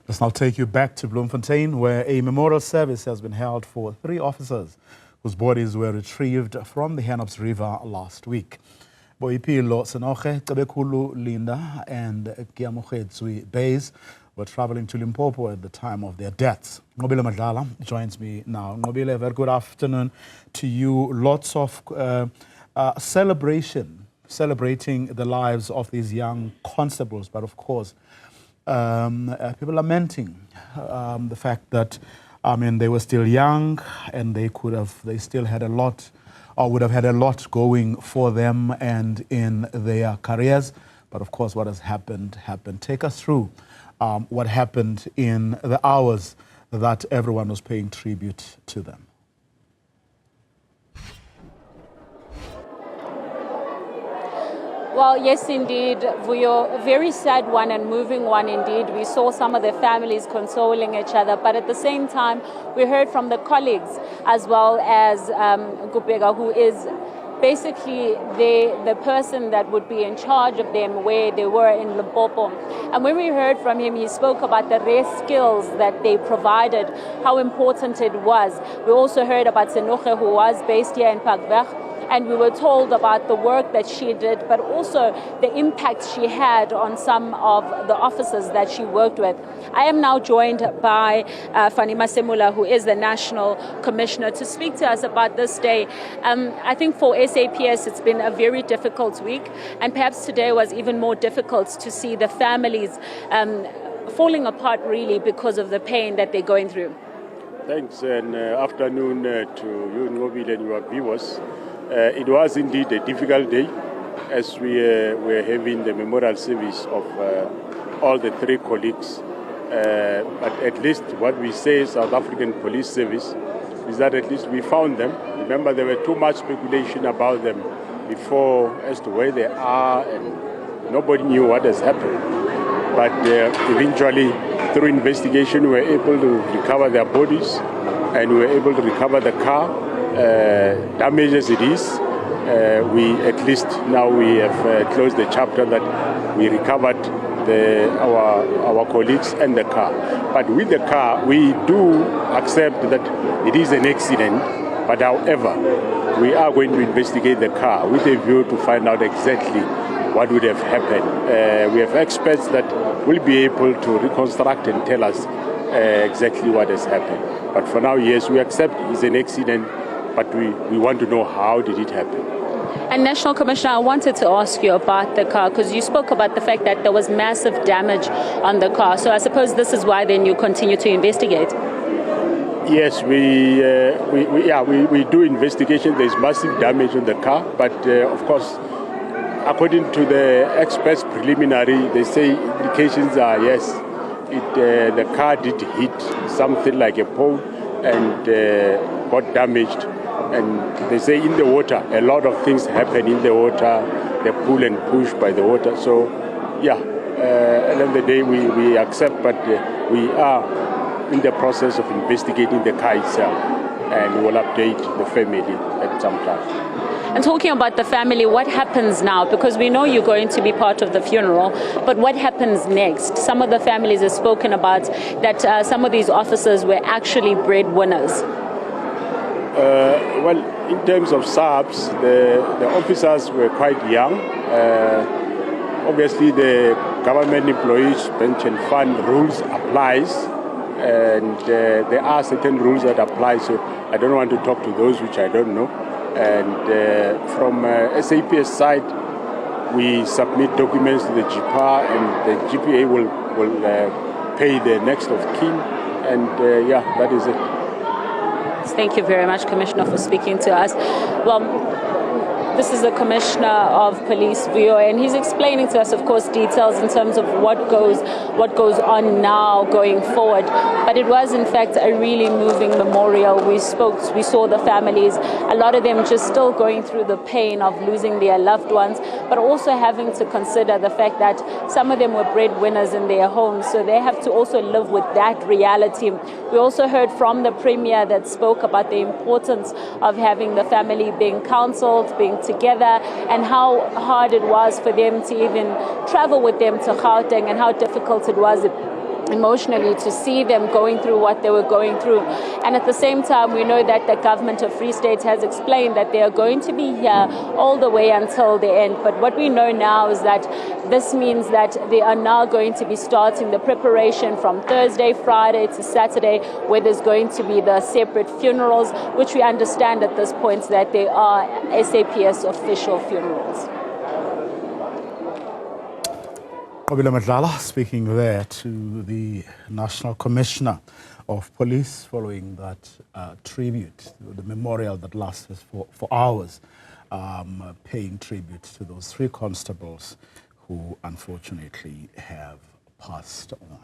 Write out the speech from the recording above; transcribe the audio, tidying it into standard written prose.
Let's now take you back to Bloemfontein, where a memorial service has been held for 3 officers whose bodies were retrieved from the Hennops River last week. Boipelo Senoge, Cebekhulu, Linda, and Keamogetswe Bays were traveling to Limpopo at the time of their deaths. Nqobile Madlala joins me now. Nqobile, very good afternoon to you. Lots of celebrating the lives of these young constables, but of course, people lamenting the fact that, they were still young and they still had a lot, or would have had a lot going for them and in their careers. But of course, what has happened. Take us through what happened in the hours that everyone was paying tribute to them. Well, yes, indeed, Vuyo, a very sad one and moving one indeed. We saw some of the families consoling each other, but at the same time, we heard from the colleagues as well as Nqobile, who is basically the person that would be in charge of them where they were in Limpopo. And when we heard from him, he spoke about the rare skills that they provided, how important it was. We also heard about Senoge, who was based here in Parkberg. And we were told about the work that she did, but also the impact she had on some of the officers that she worked with. I am now joined by Fanny Masemula, who is the National Commissioner, to speak to us about this day. I think for SAPS, it's been a very difficult week, and perhaps today was even more difficult to see the families falling apart really because of the pain that they're going through. Thanks, and afternoon to you, Nqobile, and your viewers. It was indeed a difficult day as we were having the memorial service of all the 3 colleagues. But at least what we say, South African Police Service, is that at least we found them. Remember, there were too much speculation about them before as to where they are, and nobody knew what has happened. But eventually, through investigation, we were able to recover their bodies, and we were able to recover the car. Damaged as it is, at least now we have closed the chapter that we recovered our colleagues and the car. But with the car, we do accept that it is an accident, but however, we are going to investigate the car with a view to find out exactly what would have happened. We have experts that will be able to reconstruct and tell us exactly what has happened. But for now, yes, we accept it's an accident, but we want to know how did it happen. And National Commissioner, I wanted to ask you about the car, because you spoke about the fact that there was massive damage on the car. So I suppose this is why then you continue to investigate. Yes, we do investigation. There's massive damage on the car, but of course, according to the experts preliminary, they say indications are yes, the car did hit something like a pole and got damaged. And they say in the water, a lot of things happen in the water. They pull and push by the water. So, yeah, at the end of the day, we accept, but we are in the process of investigating the car itself, and we'll update the family at some time. And talking about the family, what happens now? Because we know you're going to be part of the funeral, but what happens next? Some of the families have spoken about that some of these officers were actually breadwinners. Well, in terms of SAPS, the officers were quite young. Obviously, the government employees pension fund rules applies, and there are certain rules that apply. So I don't want to talk to those which I don't know. And from SAPS side, we submit documents to the GPA, and the GPA will pay the next of kin. And yeah, that is it. Thank you very much, Commissioner, for speaking to us. Well, this is the Commissioner of Police, Vuyo, and he's explaining to us, of course, details in terms of what goes on now going forward. But it was, in fact, a really moving memorial. We saw the families, a lot of them just still going through the pain of losing their loved ones, but also having to consider the fact that some of them were breadwinners in their homes, so they have to also live with that reality. We also heard from the Premier that spoke about the importance of having the family being counseled, being together, and how hard it was for them to even travel with them to Gauteng, and how difficult it was emotionally to see them going through what they were going through. And at the same time, we know that the government of Free State has explained that they are going to be here all the way until the end. But what we know now is that this means that they are now going to be starting the preparation from Thursday, Friday to Saturday, where there's going to be the separate funerals, which we understand at this point that they are SAPS official funerals. Nqobile Madlala speaking there to the National Commissioner of Police following that tribute, the memorial that lasted for hours, paying tribute to those 3 constables who unfortunately have passed on.